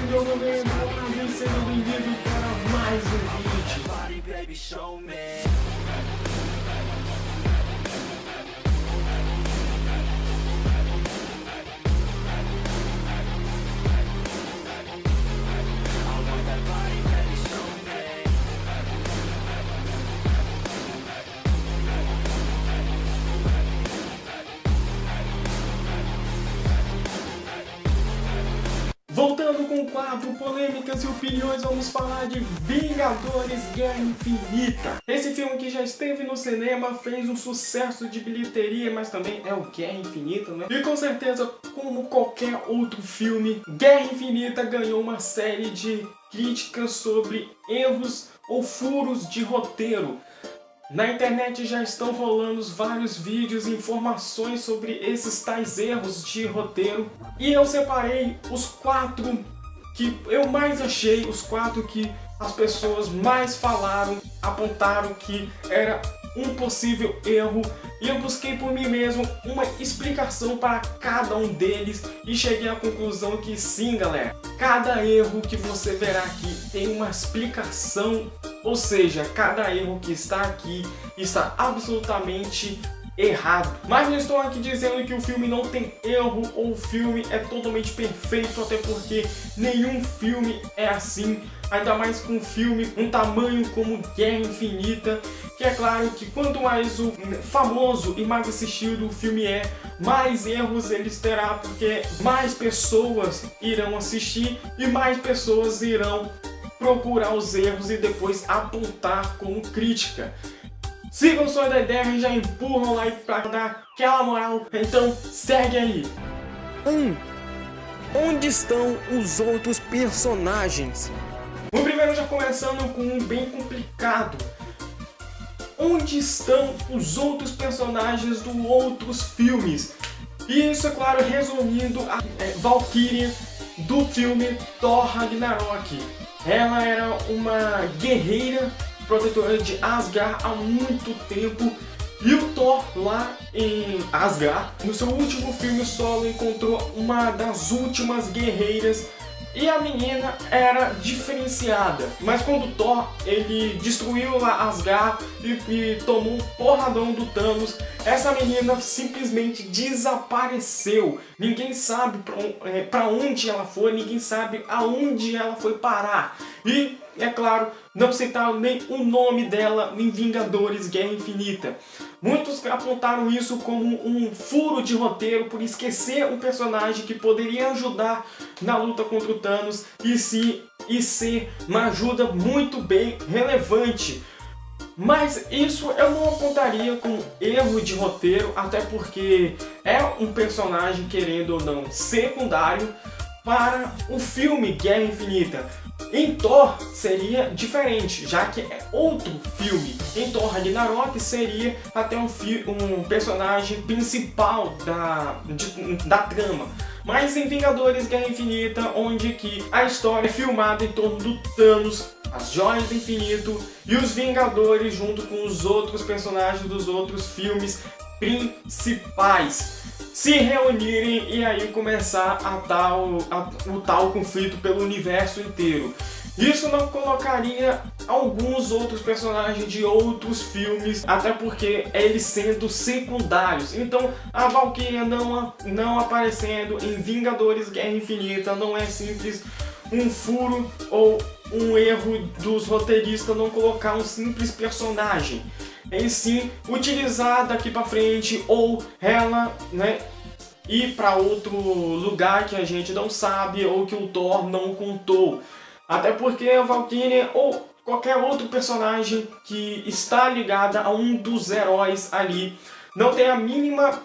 meu nome é Eduardo e sejam bem-vindos para mais um vídeo. Voltando com o quadro Polêmicas e Opiniões, vamos falar de Vingadores Guerra Infinita. Esse filme que já esteve no cinema, fez um sucesso de bilheteria, mas também é o Guerra Infinita, né? E com certeza, como qualquer outro filme, Guerra Infinita ganhou uma série de críticas sobre erros ou furos de roteiro. Na internet já estão rolando vários vídeos e informações sobre esses tais erros de roteiro. E eu separei os 4 que eu mais achei, os 4 que as pessoas mais falaram, apontaram que era um possível erro. E eu busquei por mim mesmo uma explicação para cada um deles e cheguei à conclusão que sim, galera, cada erro que você verá aqui tem uma explicação. Ou seja, cada erro que está aqui está absolutamente errado. Mas não estou aqui dizendo que o filme não tem erro ou o filme é totalmente perfeito, até porque nenhum filme é assim. Ainda mais com um filme um tamanho como Guerra Infinita, que é claro que quanto mais o famoso e mais assistido o filme é, mais erros ele terá, porque mais pessoas irão assistir e mais pessoas irão procurar os erros e depois apontar como crítica. Sigam o Sonho da Ideia e já empurram o like pra dar aquela moral. Então segue aí. Onde estão os outros personagens? O primeiro já começando com um bem complicado. Onde estão os outros personagens dos outros filmes? E isso, é claro, resumindo a Valkyria do filme Thor Ragnarok. Ela era uma guerreira protetora de Asgard há muito tempo. E o Thor, lá em Asgard, no seu último filme solo, encontrou uma das últimas guerreiras. E a menina era diferenciada. Mas quando o Thor ele destruiu lá Asgard e tomou um porradão do Thanos, essa menina simplesmente desapareceu. Ninguém sabe pra onde ela foi, ninguém sabe aonde ela foi parar. E, é claro, não citaram nem o nome dela em Vingadores Guerra Infinita. Muitos apontaram isso como um furo de roteiro por esquecer um personagem que poderia ajudar na luta contra o Thanos e ser uma ajuda muito bem relevante. Mas isso eu não apontaria como erro de roteiro, até porque é um personagem, querendo ou não, secundário para o filme Guerra Infinita. Em Thor seria diferente, já que é outro filme. Em Thor Ragnarok seria até um personagem principal da trama. Mas em Vingadores Guerra Infinita, onde que a história é filmada em torno do Thanos, as Joias do Infinito e os Vingadores junto com os outros personagens dos outros filmes principais se reunirem e aí começar o tal conflito pelo universo inteiro. Isso não colocaria alguns outros personagens de outros filmes, até porque eles sendo secundários. Então a Valkyria não aparecendo em Vingadores Guerra Infinita não é simples um furo ou um erro dos roteiristas não colocar um simples personagem. Em sim, utilizar daqui pra frente ou ela, né, ir para outro lugar que a gente não sabe ou que o Thor não contou. Até porque a Valkyria ou qualquer outro personagem que está ligada a um dos heróis ali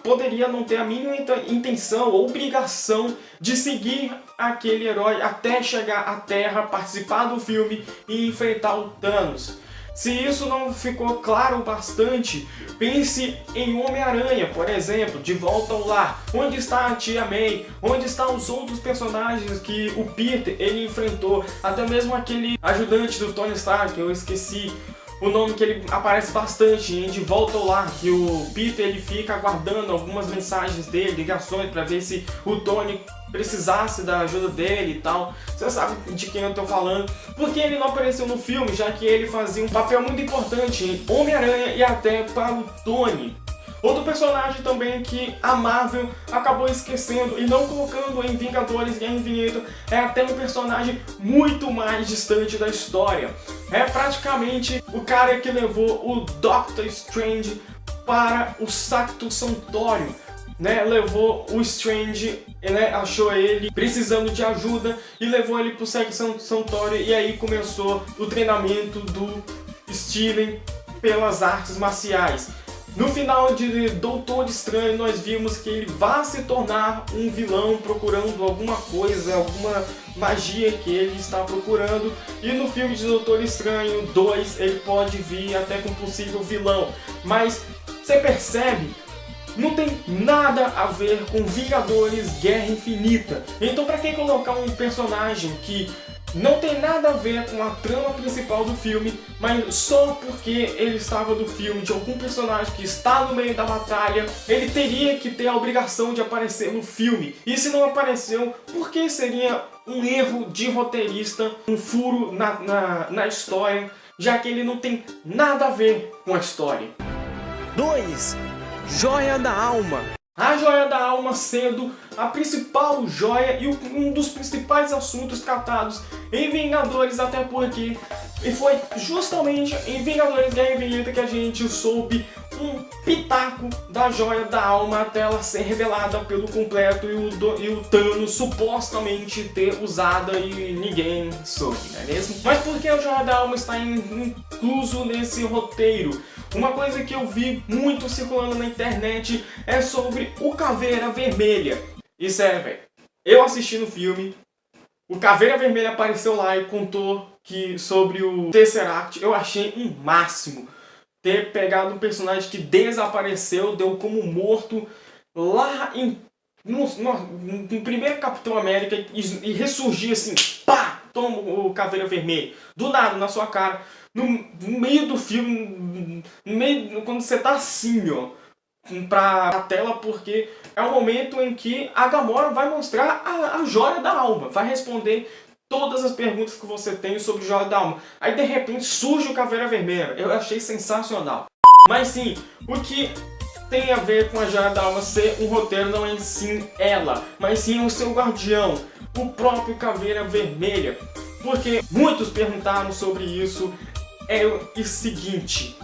poderia não ter a mínima intenção ou obrigação de seguir aquele herói até chegar à Terra, participar do filme e enfrentar o Thanos. Se isso não ficou claro bastante, pense em Homem-Aranha, por exemplo, De Volta ao Lar. Onde está a Tia May? Onde estão os outros personagens que o Peter ele enfrentou? Até mesmo aquele ajudante do Tony Stark, que eu esqueci o nome, que ele aparece bastante em De Volta ao Lar, que o Peter ele fica aguardando algumas mensagens dele, ligações, para ver se o Tony precisasse da ajuda dele e tal. Você sabe de quem eu tô falando. Porque ele não apareceu no filme, já que ele fazia um papel muito importante em Homem-Aranha e até para o Tony. Outro personagem também que a Marvel acabou esquecendo e não colocando em Vingadores Guerra Infinita é até um personagem muito mais distante da história. É praticamente o cara que levou o Doctor Strange para o Sacto Santório, né? Levou o Strange, né? Achou ele precisando de ajuda e levou ele para o Sacto Santório, e aí começou o treinamento do Steven pelas artes marciais. No final de Doutor Estranho, nós vimos que ele vai se tornar um vilão procurando alguma coisa, alguma magia que ele está procurando. E no filme de Doutor Estranho 2, ele pode vir até com possível vilão. Mas você percebe? Não tem nada a ver com Vingadores Guerra Infinita. Então para que colocar um personagem que não tem nada a ver com a trama principal do filme, mas só porque ele estava do filme de algum personagem que está no meio da batalha, ele teria que ter a obrigação de aparecer no filme? E se não apareceu, por que seria um erro de roteirista, um furo na história, já que ele não tem nada a ver com a história? 2. Joia da Alma. A Joia da Alma sendo a principal joia e um dos principais assuntos tratados em Vingadores, até porque foi justamente em Vingadores Guerra Infinita que a gente soube um pitaco da Joia da Alma até ela ser revelada pelo completo e o Thanos supostamente ter usada e ninguém soube, não é mesmo? Mas por que a Joia da Alma está incluso nesse roteiro? Uma coisa que eu vi muito circulando na internet é sobre o Caveira Vermelha. E sério, velho, eu assisti no filme, o Caveira Vermelha apareceu lá e contou sobre o Tesseract. Eu achei um máximo ter pegado um personagem que desapareceu, deu como morto lá no primeiro Capitão América e ressurgir assim, pá, toma o Caveira Vermelha, do nada, na sua cara. No meio do filme, quando você tá assim, ó, pra tela, porque é o momento em que a Gamora vai mostrar a Joia da Alma, vai responder todas as perguntas que você tem sobre Joia da Alma. Aí de repente surge o Caveira Vermelha, eu achei sensacional. Mas sim, o que tem a ver com a Joia da Alma ser um roteiro não é sim ela, mas sim o seu guardião, o próprio Caveira Vermelha. Porque muitos perguntaram sobre isso. É o seguinte: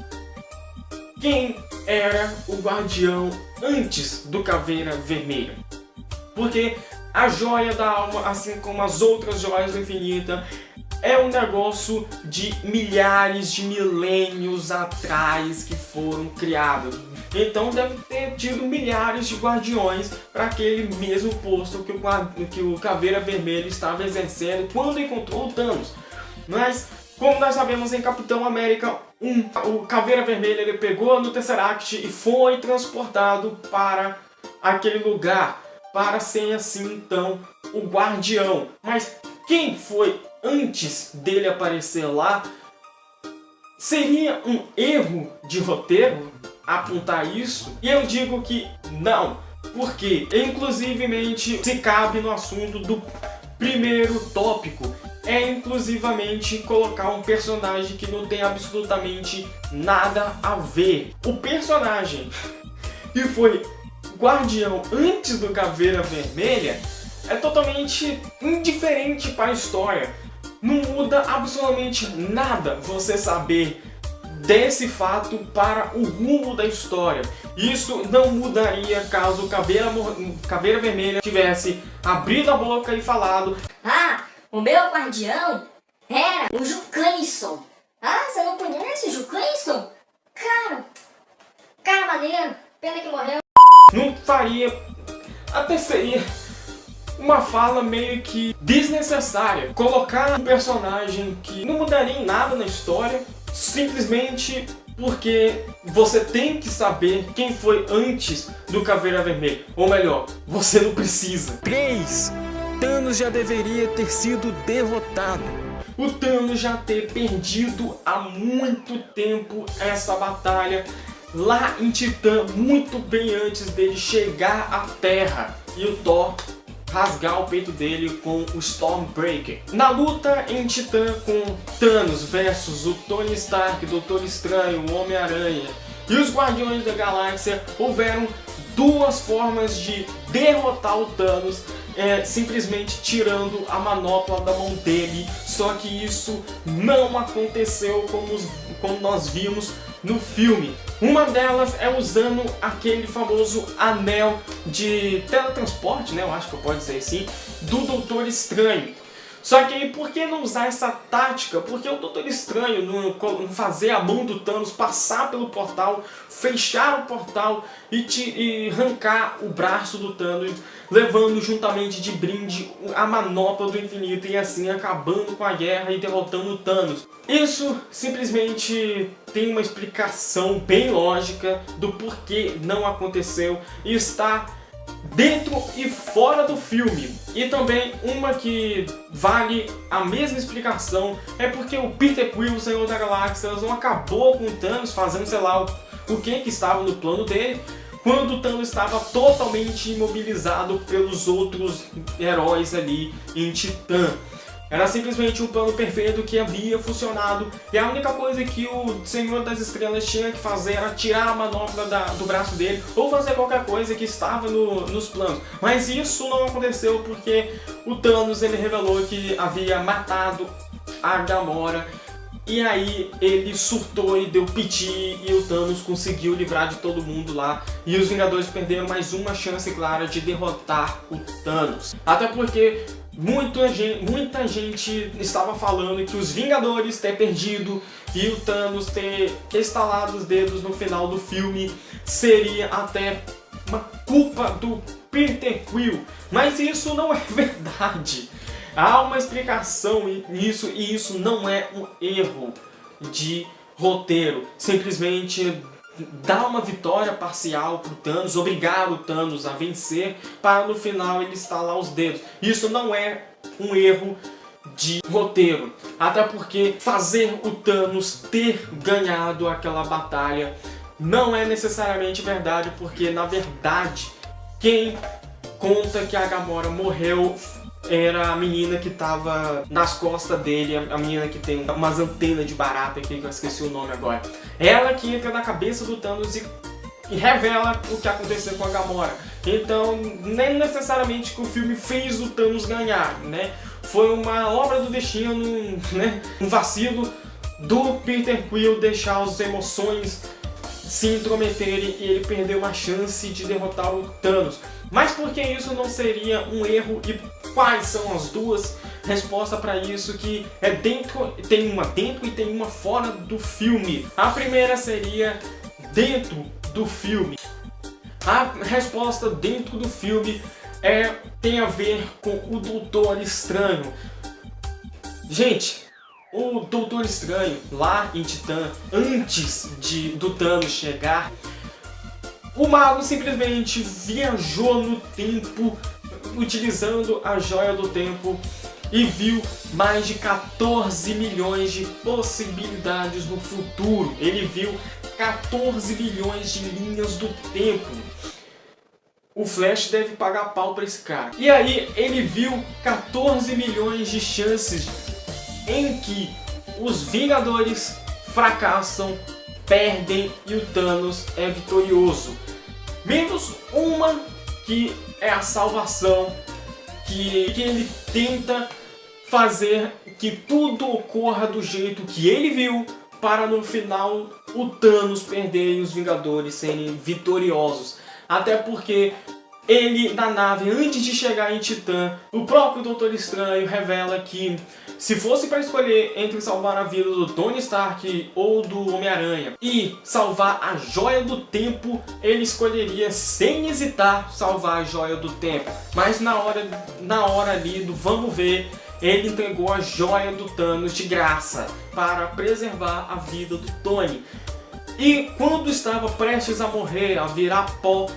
quem era o guardião antes do Caveira Vermelha? Porque a Joia da Alma, assim como as outras joias do infinito, é um negócio de milhares de milênios atrás que foram criados. Então deve ter tido milhares de guardiões para aquele mesmo posto que o Caveira Vermelho estava exercendo quando encontrou o Thanos. Mas como nós sabemos, em Capitão América 1, o Caveira Vermelha ele pegou no Tesseract e foi transportado para aquele lugar, para ser assim então o guardião. Mas quem foi antes dele aparecer lá? Seria um erro de roteiro apontar isso? E eu digo que não, porque inclusivemente se cabe no assunto do primeiro tópico, é inclusivamente colocar um personagem que não tem absolutamente nada a ver. O personagem que foi guardião antes do Caveira Vermelha é totalmente indiferente para a história. Não muda absolutamente nada você saber desse fato para o rumo da história. Isso não mudaria caso o Caveira Vermelha tivesse abrido a boca e falado: ah, o meu guardião era o Jucleison. Ah, você não conhece o Jucleison? Cara maneiro, pena que morreu. Não faria, até seria uma fala meio que desnecessária. Colocar um personagem que não mudaria em nada na história, simplesmente porque você tem que saber quem foi antes do Caveira Vermelha. Ou melhor, você não precisa. 3. Thanos já deveria ter sido derrotado. O Thanos já ter perdido há muito tempo essa batalha lá em Titã, muito bem antes dele chegar à Terra. E o Thor rasgar o peito dele com o Stormbreaker. Na luta em Titã com Thanos versus o Tony Stark, Doutor Estranho, o Homem-Aranha e os Guardiões da Galáxia, houveram duas formas de derrotar o Thanos, simplesmente tirando a manopla da mão dele. Só que isso não aconteceu como nós vimos no filme. Uma delas é usando aquele famoso anel de teletransporte, né? Eu acho que eu posso dizer assim, do Doutor Estranho. Só que aí, por que não usar essa tática? Porque o Doutor Estranho não fazer a mão do Thanos passar pelo portal, fechar o portal e arrancar o braço do Thanos, levando juntamente de brinde a manopla do infinito e assim acabando com a guerra e derrotando o Thanos. Isso simplesmente tem uma explicação bem lógica do porquê não aconteceu e está dentro e fora do filme. E também uma que vale a mesma explicação é porque o Peter Quill, o Senhor da Galáxia, não acabou com o Thanos fazendo sei lá o que estava no plano dele, quando o Thanos estava totalmente imobilizado pelos outros heróis ali em Titã. Era simplesmente um plano perfeito que havia funcionado, e a única coisa que o Senhor das Estrelas tinha que fazer era tirar a manopla do braço dele, ou fazer qualquer coisa que estava nos planos. Mas isso não aconteceu porque o Thanos ele revelou que havia matado a Gamora, e aí ele surtou e deu piti, e o Thanos conseguiu livrar de todo mundo lá, e os Vingadores perderam mais uma chance clara de derrotar o Thanos. Até porque muita gente estava falando que os Vingadores ter perdido e o Thanos ter estalado os dedos no final do filme seria até uma culpa do Peter Quill. Mas isso não é verdade. Há uma explicação nisso e isso não é um erro de roteiro. Simplesmente dar uma vitória parcial pro Thanos, obrigar o Thanos a vencer para no final ele estalar os dedos. Isso não é um erro de roteiro, até porque fazer o Thanos ter ganhado aquela batalha não é necessariamente verdade, porque na verdade quem conta que a Gamora morreu era a menina que tava nas costas dele, a menina que tem umas antenas de barata aqui, que eu esqueci o nome agora. Ela que entra na cabeça do Thanos e revela o que aconteceu com a Gamora. Então, nem necessariamente que o filme fez o Thanos ganhar, né? Foi uma obra do destino, né? Um vacilo do Peter Quill deixar as emoções se intrometerem e ele perdeu uma chance de derrotar o Thanos. Mas por que isso não seria um erro e quais são as duas respostas para isso que tem uma dentro e tem uma fora do filme? A primeira seria dentro do filme. A resposta dentro do filme tem a ver com o Doutor Estranho. Gente, o Doutor Estranho lá em Titã, antes do Thanos chegar, o mago simplesmente viajou no tempo utilizando a Joia do Tempo e viu mais de 14 milhões de possibilidades no futuro. Ele viu 14 milhões de linhas do tempo. O Flash deve pagar pau pra esse cara. E aí ele viu 14 milhões de chances em que os Vingadores fracassam, perdem e o Thanos é vitorioso. Menos uma que é a salvação, que ele tenta fazer que tudo ocorra do jeito que ele viu, para no final o Thanos perder e os Vingadores serem vitoriosos. Até porque ele, na nave, antes de chegar em Titã, o próprio Doutor Estranho revela que se fosse para escolher entre salvar a vida do Tony Stark ou do Homem-Aranha e salvar a Joia do Tempo, ele escolheria sem hesitar salvar a Joia do Tempo. Mas na hora ali do vamos ver, ele entregou a Joia do Thanos de graça para preservar a vida do Tony. E quando estava prestes a morrer, a virar pó,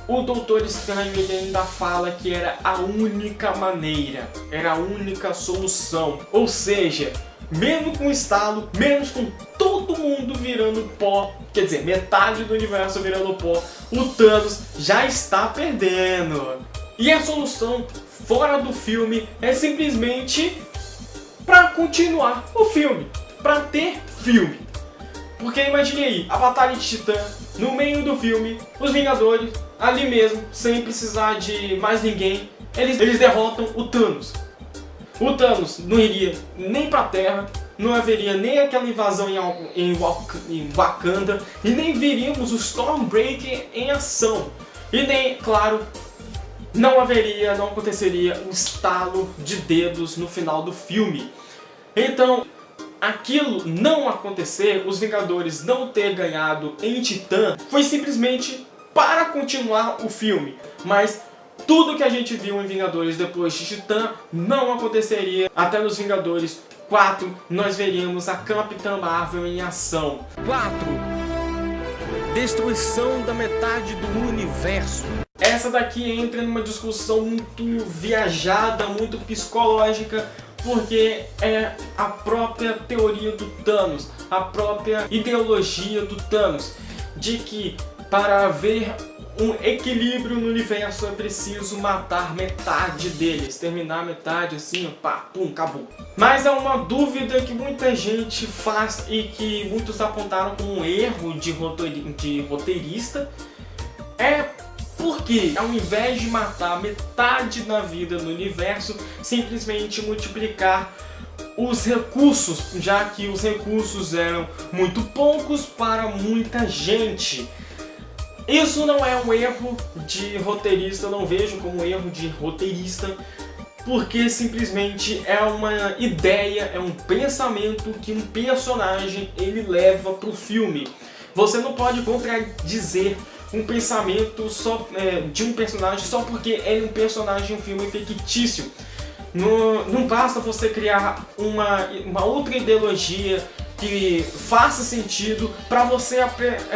o Doutor Estranho ele ainda fala que era a única maneira, era a única solução. Ou seja, mesmo com o estalo, menos com todo mundo virando pó, quer dizer, metade do universo virando pó, o Thanos já está perdendo. E a solução fora do filme é simplesmente pra continuar o filme, pra ter filme. Porque imagine aí, a Batalha de Titã, no meio do filme, os Vingadores, ali mesmo, sem precisar de mais ninguém, eles derrotam o Thanos. O Thanos não iria nem pra Terra, não haveria nem aquela invasão em Wakanda, e nem veríamos o Stormbreaker em ação. E nem, claro, não aconteceria um estalo de dedos no final do filme. Então, aquilo não acontecer, os Vingadores não ter ganhado em Titã, foi simplesmente para continuar o filme. Mas tudo que a gente viu em Vingadores depois de Titã não aconteceria. Até nos Vingadores 4 nós veríamos a Capitã Marvel em ação. 4. Destruição da metade do universo. Essa daqui entra numa discussão muito viajada, muito psicológica, porque é a própria teoria do Thanos, a própria ideologia do Thanos, de que para haver um equilíbrio no universo é preciso matar metade deles, terminar metade assim, pá, pum, acabou. Mas é uma dúvida que muita gente faz e que muitos apontaram como um erro de roteirista, porque ao invés de matar metade da vida no universo, simplesmente multiplicar os recursos, já que os recursos eram muito poucos para muita gente. Isso não é um erro de roteirista, eu não vejo como um erro de roteirista, porque simplesmente é uma ideia, é um pensamento que um personagem ele leva para o filme. Você não pode contradizer um pensamento de um personagem só porque ele é um personagem em um filme fictício. Não basta você criar uma outra ideologia que faça sentido para você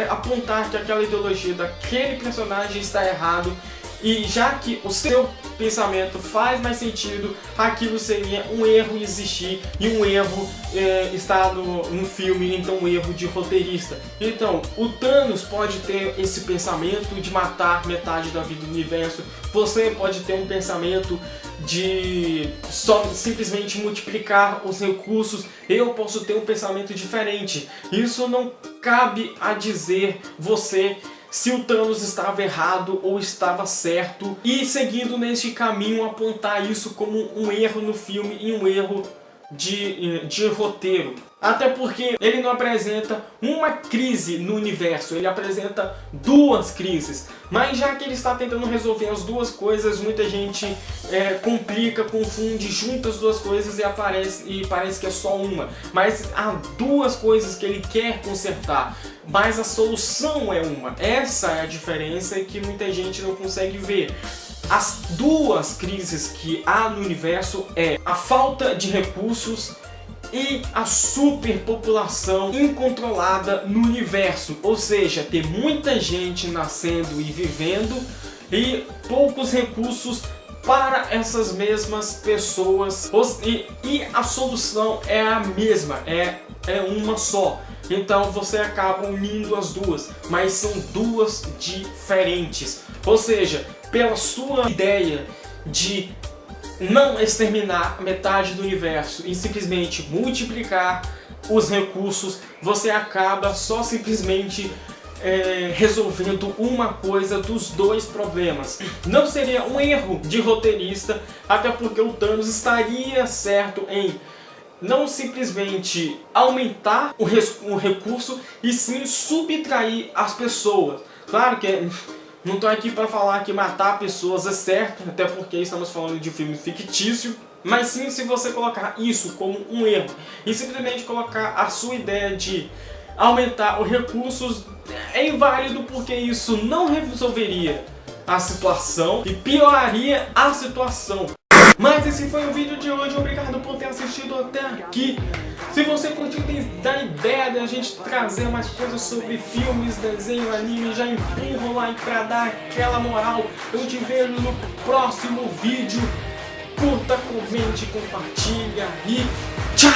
apontar que aquela ideologia daquele personagem está errado, e já que o seu pensamento faz mais sentido, aquilo seria um erro existir e um erro estar no filme, então um erro de roteirista. Então, o Thanos pode ter esse pensamento de matar metade da vida do universo, você pode ter um pensamento de só simplesmente multiplicar os recursos, eu posso ter um pensamento diferente. Isso não cabe a dizer você se o Thanos estava errado ou estava certo, e seguindo neste caminho apontar isso como um erro no filme e um erro de roteiro. Até porque ele não apresenta uma crise no universo, ele apresenta duas crises. Mas já que ele está tentando resolver as duas coisas, muita gente complica, confunde, junta as duas coisas e parece que é só uma. Mas há duas coisas que ele quer consertar, mas a solução é uma. Essa é a diferença que muita gente não consegue ver. As duas crises que há no universo é a falta de recursos e a superpopulação incontrolada no universo, ou seja, ter muita gente nascendo e vivendo e poucos recursos para essas mesmas pessoas, e a solução é a mesma, é uma só. Então você acaba unindo as duas, mas são duas diferentes. Ou seja, pela sua ideia de não exterminar metade do universo e simplesmente multiplicar os recursos, você acaba só simplesmente resolvendo uma coisa dos dois problemas. Não seria um erro de roteirista, até porque o Thanos estaria certo em não simplesmente aumentar o recurso, e sim subtrair as pessoas. Claro que não estou aqui para falar que matar pessoas é certo, até porque estamos falando de um filme fictício. Mas sim, se você colocar isso como um erro e simplesmente colocar a sua ideia de aumentar os recursos, é inválido, porque isso não resolveria a situação e pioraria a situação. Mas esse foi o vídeo de hoje, obrigado por ter assistido até aqui. Se você curtiu da ideia de a gente trazer mais coisas sobre filmes, desenho, anime, já empurra o like pra dar aquela moral. Eu te vejo no próximo vídeo. Curta, comente, compartilha e tchau!